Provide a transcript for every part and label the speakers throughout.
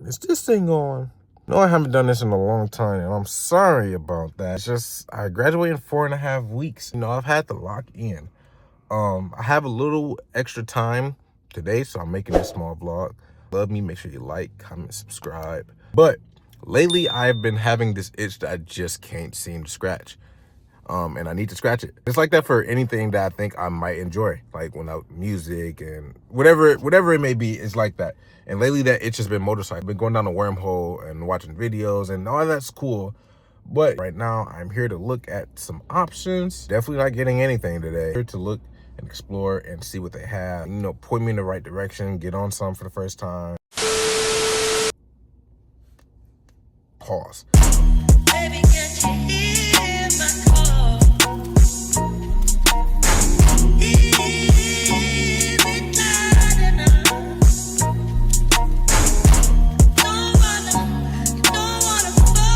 Speaker 1: Is this thing on? No, I haven't done this in a long time, and I'm sorry about that. It's just, I graduated in 4.5 weeks. You know, I've had to lock in. I have a little extra time today, so I'm making this small vlog. Love me, make sure you like, comment, subscribe. But lately, I've been having this itch that I just can't seem to scratch. And I need to scratch it. It's like that for anything that I think I might enjoy, like music and whatever it may be. It's like that. And lately that itch has been motorcycle. I've been going down a wormhole and watching videos, and all that's cool. But right now I'm here to look at some options. Definitely not getting anything today. Here to look and explore and see what they have. You know, point me in the right direction, get on some for the first time. Pause.
Speaker 2: Baby, can't you hear my call? Is it not enough? Don't wanna fall.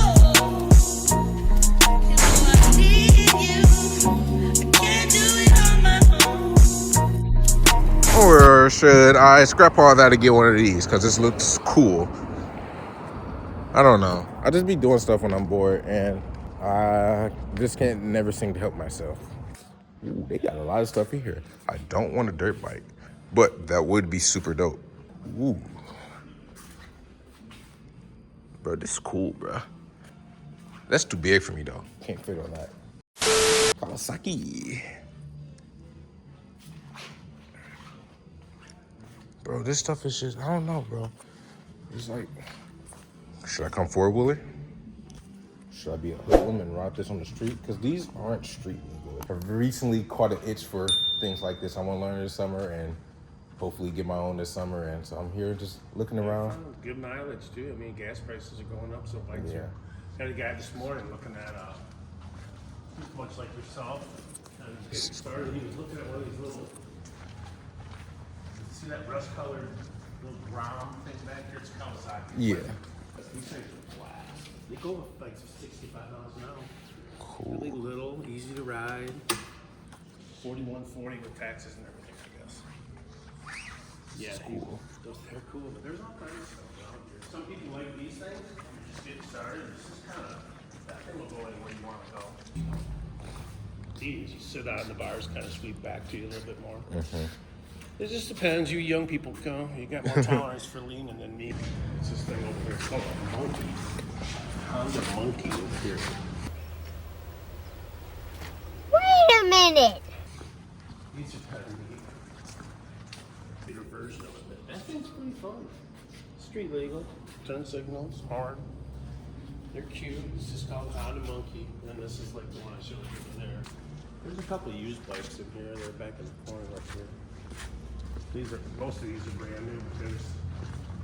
Speaker 2: You know I need you. I can't do it on my own.
Speaker 1: Or should I scrap all that to get one of these? Because this looks cool. I don't know. I just be doing stuff when I'm bored, and I just can't never seem to help myself. Ooh, they got a lot of stuff in here. I don't want a dirt bike, but that would be super dope. Ooh. Bro, this is cool, bro. That's too big for me, though. Can't fit on that. Kawasaki. Bro, this stuff is just, I don't know, bro. It's like, should I come four-wheeler? Should I be a hoodlum and ride this on the street? Because these aren't street legal. I've recently caught an itch for things like this. I want to learn this summer and hopefully get my own this summer. And so I'm here just looking around.
Speaker 3: Good mileage too. I mean, gas prices are going up, so bikes
Speaker 1: Yeah.
Speaker 3: are. Got a guy this morning looking at, much like yourself, and getting started. He was looking at one of these little. See that rust-colored little brown thing back here? It's Kawasaki.
Speaker 1: Yeah.
Speaker 3: These things are blast. They go like $65 an hour.
Speaker 1: Cool.
Speaker 3: Really little, easy to ride. 4140 with taxes and everything, I guess. Yeah,
Speaker 1: cool.
Speaker 3: They're cool, but there's all kinds of stuff out here. Some people like these things. You're just getting started. This is kind of, that thing will go anywhere you want to go. These, you sit out in the bars, kind of sweep back to you a little bit more. It just depends. You young people go. You got more tolerance for leaning than me. It's this thing over here. It's called a Monkey. Honda Monkey over here.
Speaker 4: Wait a minute.
Speaker 3: These are kind of neat. Bigger version of it. That thing's pretty fun. Street legal. Turn signals. Hard. They're cute. It's just called Honda Monkey. And this is like the one I showed you over there. There's a couple of used bikes in here. They're back in the corner right here. Most of these are brand new, but there's,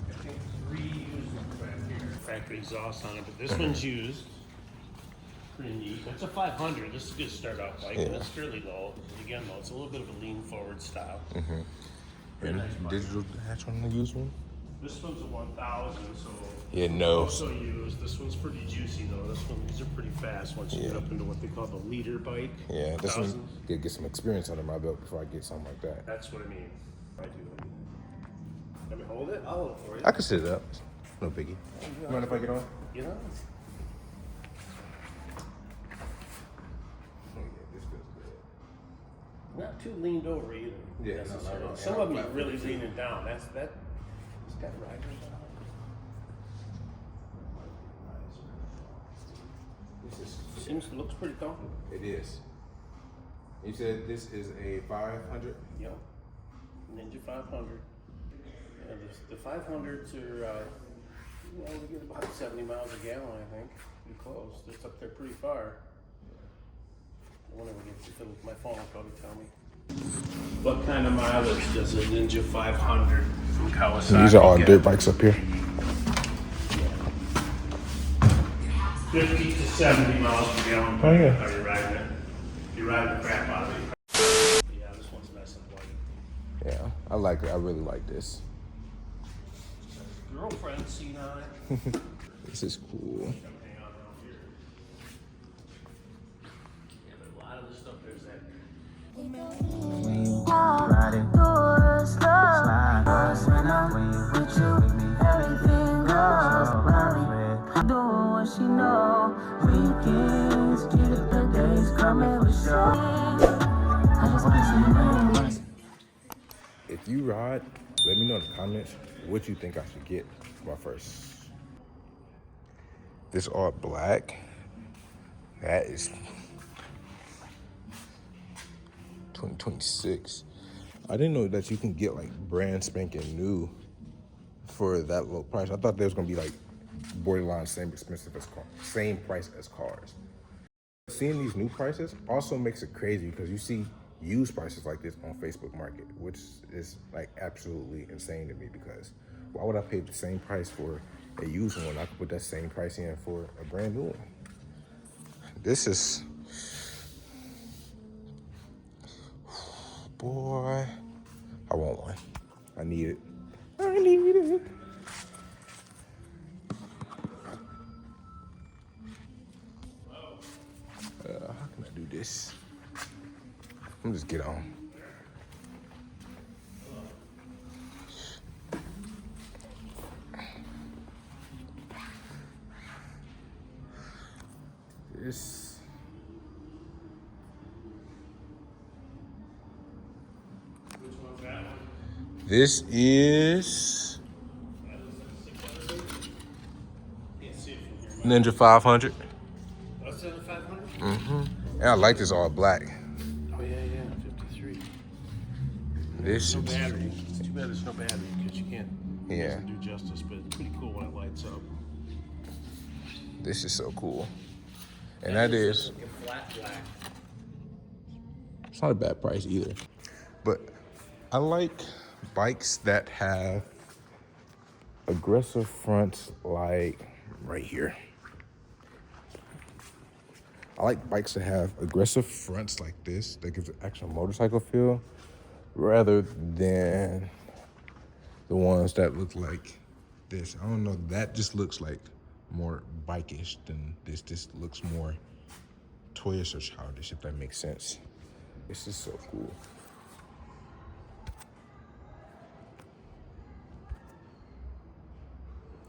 Speaker 3: I think, 3 used ones back here. Factory exhaust on it, but this one's used. Pretty neat. It's a 500. This is a good start out bike, and it's fairly low. Again, though, it's a little bit of a lean forward style.
Speaker 1: And digital hatch on the used one?
Speaker 3: This one's a 1000, so.
Speaker 1: Yeah, no.
Speaker 3: Also used. This one's pretty juicy, though. These are pretty fast once you get up into what they call the leader bike.
Speaker 1: Yeah, this one,
Speaker 3: 1000s.
Speaker 1: get some experience under my belt before I get something like that.
Speaker 3: That's what I mean. I do. Let me hold it? I'll hold it for you.
Speaker 1: I can sit it up. No biggie. You mind if I get on?
Speaker 3: You know? Not too leaned over either.
Speaker 1: Yeah, no,
Speaker 3: necessarily.
Speaker 1: no.
Speaker 3: Some of them are really leaning down. It's got riders on it. Seems it looks pretty comfortable.
Speaker 1: It is. You said this is a 500?
Speaker 3: Yep. Ninja 500. Yeah, the 500s are, we get about 70 miles a gallon, I think. Pretty close. It's up there pretty far. I wonder if my phone will probably tell me. What kind of mileage does a Ninja 500 from Kawasaki
Speaker 1: These are all
Speaker 3: get?
Speaker 1: dirt bikes up here.
Speaker 3: 50 to 70 miles per gallon.
Speaker 1: Oh, yeah.
Speaker 3: Are you riding it? You're riding the crap out of it. Yeah, this one's nice and white.
Speaker 1: Yeah, I like it. I really like this.
Speaker 3: Girlfriend seen on it.
Speaker 1: This is cool.
Speaker 3: Hang on down here. Yeah, but a lot of the stuff there's that.
Speaker 2: Riding, slide, when I'm with you, everything goes.
Speaker 1: If you ride, let me know in the comments what you think I should get my first. This all black. That is 2026. I didn't know that you can get like brand spanking new for that low price. I thought they was gonna be like borderline same expensive as cars, same price as cars. Seeing these new prices also makes it crazy because you see used prices like this on Facebook Market, which is like absolutely insane to me because why would I pay the same price for a used one? I could put that same price in for a brand new one. This is, boy, I want one. I need it. I need it. How can I do this? I'm just get on. This.
Speaker 3: Which one's that one?
Speaker 1: This is
Speaker 3: Can't see it from here.
Speaker 1: Ninja 500.
Speaker 3: What's that, 500?
Speaker 1: And I like this all black.
Speaker 3: Oh, yeah, 53.
Speaker 1: This
Speaker 3: No
Speaker 1: is,
Speaker 3: battery. It's too bad there's no battery because you can't
Speaker 1: Yeah.
Speaker 3: doesn't do justice, but it's pretty cool when it lights up.
Speaker 1: this is so cool. And that is,
Speaker 3: Flat black.
Speaker 1: it's not a bad price either. But I like bikes that have aggressive fronts like right here. I like bikes that have aggressive fronts like this that gives an actual motorcycle feel rather than the ones that look like this. I don't know, that just looks like more bike-ish than this. This looks more toyish or childish, if that makes sense. This is so cool.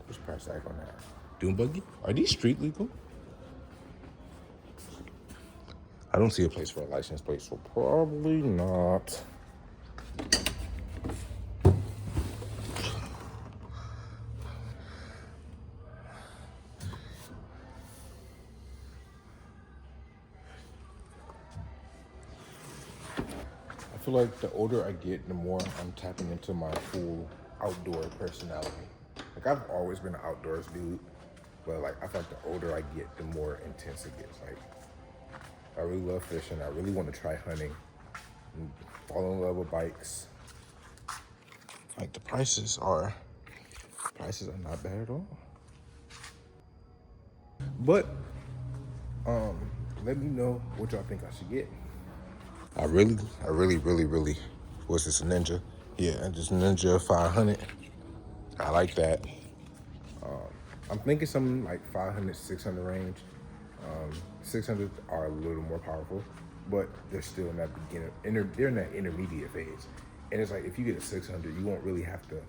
Speaker 1: What's the price tag on that? Dune buggy? Are these street legal? I don't see a place for a license plate, so probably not. I feel like the older I get, the more I'm tapping into my full outdoor personality. Like I've always been an outdoors dude, but like I feel like the older I get, the more intense it gets. Like I really love fishing. I really want to try hunting and fall in love with bikes. Like the prices are not bad at all. But let me know what y'all think I should get. I really, was this a Ninja? Yeah, just Ninja 500. I like that. I'm thinking something like 500, 600 range. 600 are a little more powerful, but they're still in that they're in that intermediate phase. And it's like, if you get a 600, you won't really have to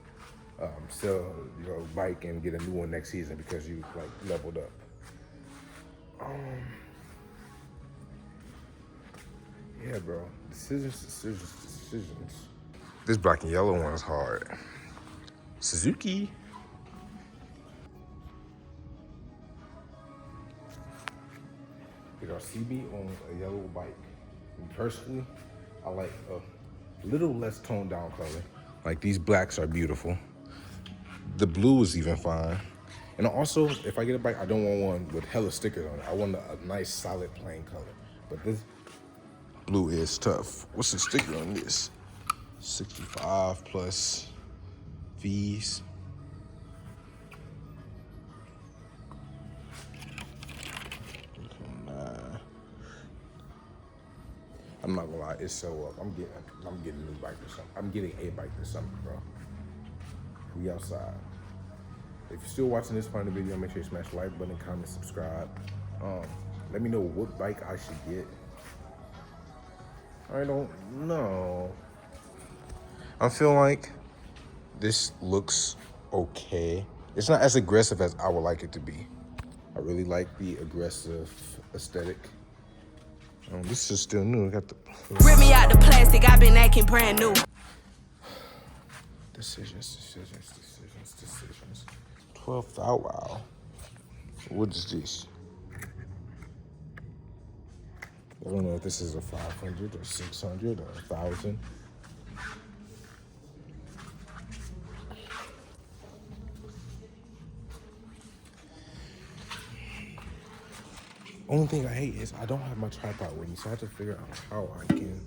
Speaker 1: sell your bike and get a new one next season because you like leveled up. Yeah, bro. Decisions. This black and yellow one is hard. Suzuki. Did y'all see me on a yellow bike? And personally, I like a little less toned down color. Like these blacks are beautiful. The blue is even fine. And also, if I get a bike, I don't want one with hella stickers on it. I want a nice, solid, plain color. But this blue is tough. What's the sticker on this? 65 plus fees. I'm not gonna lie, it's so up. I'm getting a new bike or something. I'm getting a bike or something, bro. We outside. If you're still watching this part of the video, make sure you smash the like button, comment, subscribe. Let me know what bike I should get. I don't know. I feel like this looks okay. It's not as aggressive as I would like it to be. I really like the aggressive aesthetic. This is still new. I got the
Speaker 5: Rip me out the plastic, I've been acting brand new.
Speaker 1: decisions. 12th hour. Wow. What is this? I don't know if this is a 500 or 600 or 1,000. Only thing I hate is I don't have my tripod with me, so I have to figure out how I can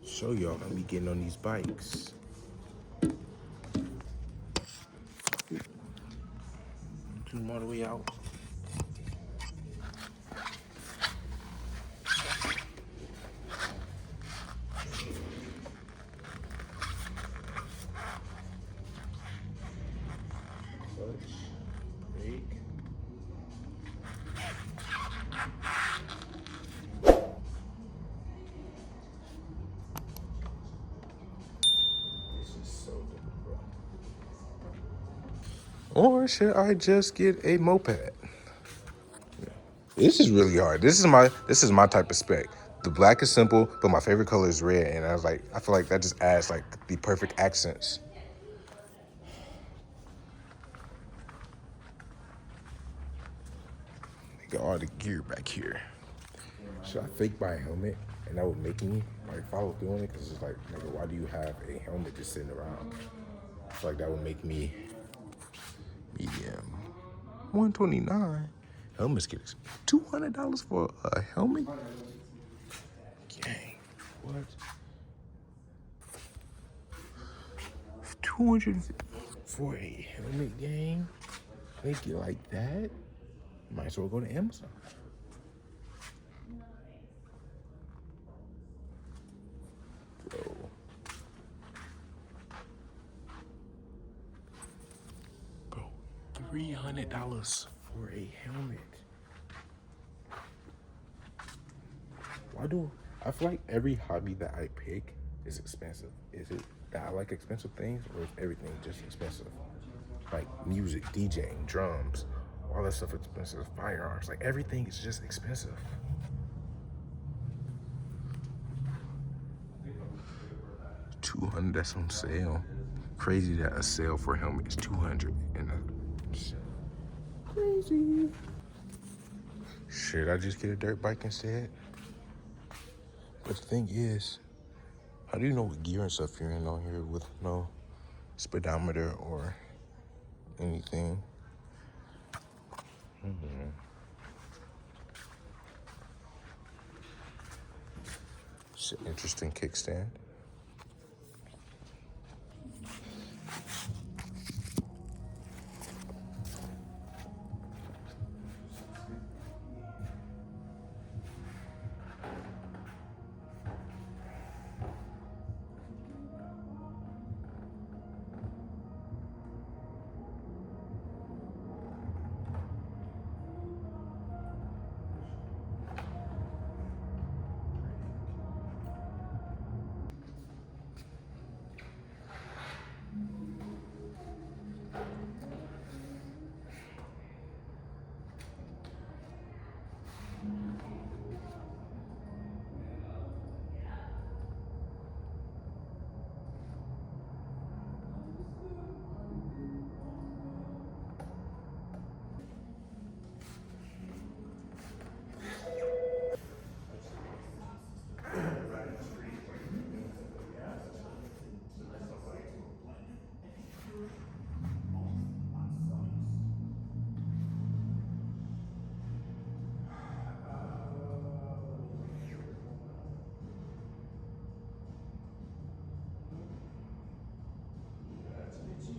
Speaker 1: show y'all me getting on these bikes. Come all the way out. Brake. This is so difficult. Or should I just get a moped? This is really hard. This is my type of spec. The black is simple, but my favorite color is red, and I feel like that just adds like the perfect accents. Got all the gear back here. Should I fake buy a helmet, and that would make me like follow through on it? Because it's like, nigga, why do you have a helmet just sitting around? I feel like that would make me medium. 129. Helmets get $200 for a helmet. Gang, what? 200 for a helmet, gang? Make it like that? Might as well go to Amazon. Bro. $300 for a helmet. I feel like every hobby that I pick is expensive. Is it that I like expensive things, or is everything just expensive? Like music, DJing, drums, all that stuff expensive. Firearms, like everything is just expensive. $200, that's on sale. Crazy that a sale for a helmet is $200 and crazy. Should I just get a dirt bike instead? But the thing is, how do you know what gear and stuff you're in on here with no speedometer or anything? It's an interesting kickstand.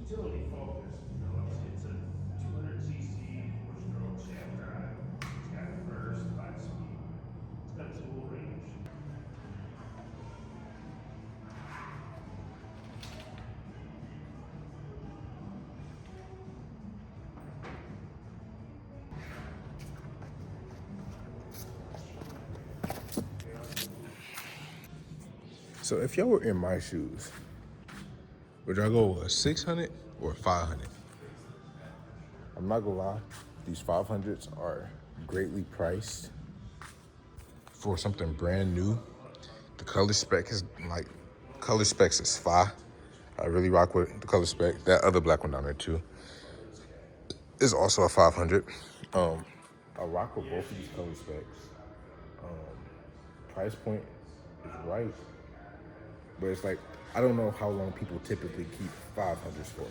Speaker 3: Utility focused, it's a 200cc four-stroke shaft drive. It's got reverse, 5-speed. It's got tool range.
Speaker 1: So if y'all were in my shoes, would y'all go with a 600 or 500? I'm not gonna lie, these 500s are greatly priced for something brand new, the color spec is like, color specs is fire. I really rock with the color spec. That other black one down there too is also a 500. I rock with both of these color specs. Price point is right, but it's like, I don't know how long people typically keep 500s for.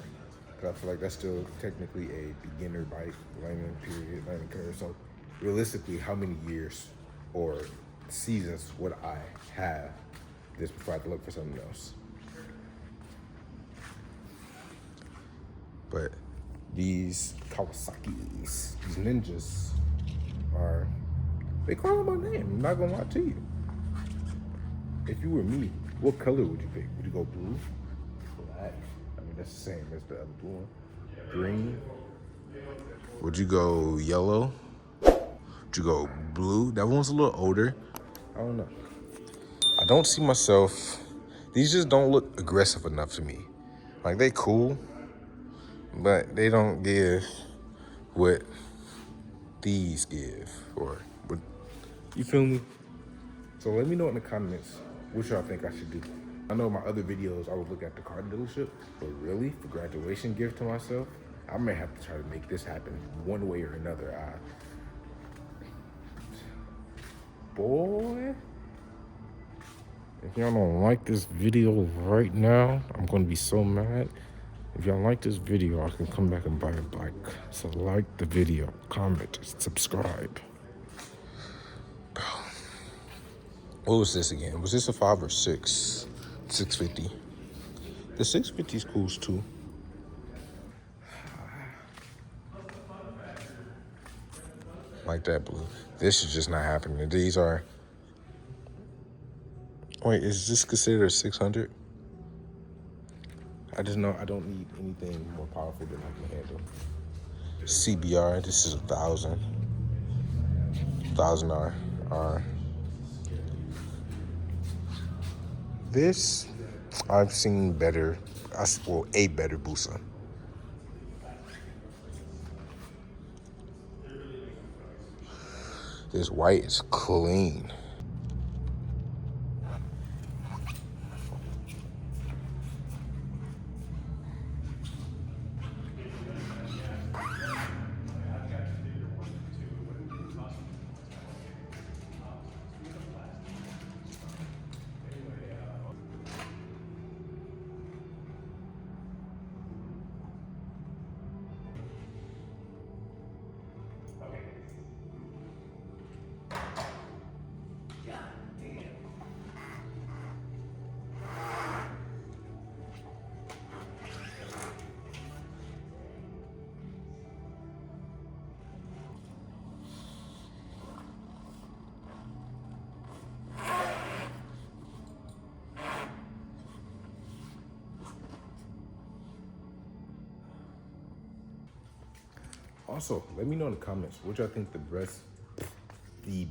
Speaker 1: Cause I feel like that's still technically a beginner bike, learning curve. So realistically, how many years or seasons would I have this before I have to look for something else? But these Kawasaki's, these ninjas are, they call them my name. I'm not gonna lie to you. If you were me, what color would you pick? Would you go blue? Black? I mean, that's the same as the other blue one. Green? Would you go yellow? Would you go blue? That one's a little older. I don't know. I don't see myself, these just don't look aggressive enough to me. Like, they cool, but they don't give what these give, or what, you feel me? So let me know in the comments what y'all think I should do. I know my other videos, I would look at the car dealership, but really, for graduation gift to myself, I may have to try to make this happen one way or another. Boy, if y'all don't like this video right now, I'm gonna be so mad. If y'all like this video, I can come back and buy a bike. So like the video, comment, subscribe. What was this again? Was this a 5 or 6? 650. The 650 is cool too. Like that blue. This is just not happening. These are. Wait, is this considered a 600? I just know I don't need anything more powerful than I can handle. CBR, this is 1,000. 1,000 R. This, I've seen better, well, a better Busa. This white is clean. Also, let me know in the comments what y'all think the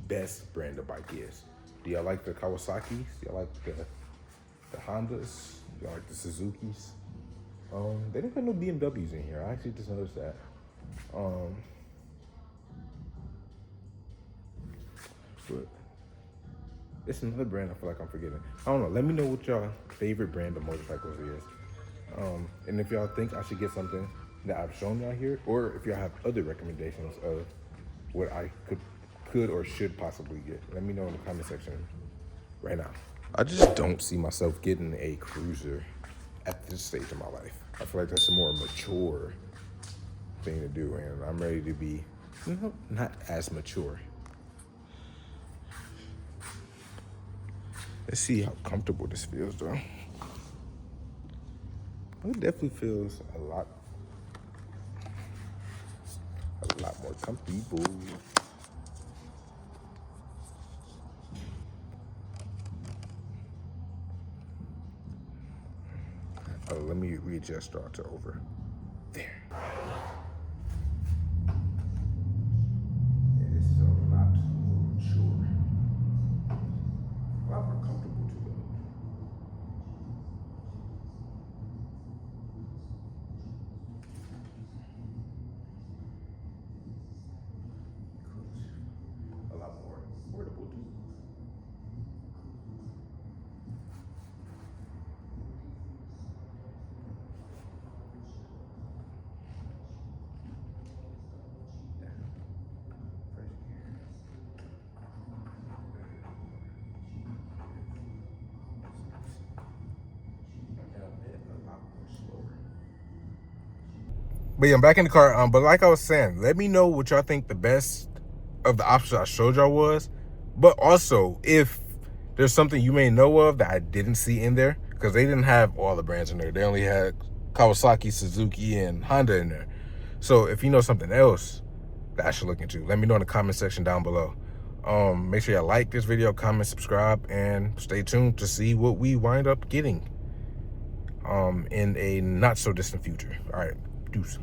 Speaker 1: best brand of bike is. Do y'all like the Kawasaki's? Do y'all like the Hondas? Do y'all like the Suzuki's? They didn't put no BMWs in here. I actually just noticed that. But it's another brand I feel like I'm forgetting. I don't know. Let me know what y'all favorite brand of motorcycles is. And if y'all think I should get something that I've shown y'all here, or if y'all have other recommendations of what I could or should possibly get, let me know in the comment section right now. I just don't see myself getting a cruiser at this stage of my life. I feel like that's a more mature thing to do, and I'm ready to be, not as mature. Let's see how comfortable this feels, though. It definitely feels a lot more comfortable. Oh, let me readjust start to over. There. Yeah, this is a lot more mature. A lot more comfortable too, though. A lot more affordable too. But yeah, I'm back in the car. But like I was saying, let me know what y'all think the best of the options I showed y'all was. But also, if there's something you may know of that I didn't see in there, because they didn't have all the brands in there. They only had Kawasaki, Suzuki, and Honda in there. So if you know something else that I should look into, let me know in the comment section down below. Make sure y'all like this video, comment, subscribe, and stay tuned to see what we wind up getting in a not so distant future. All right, deuce.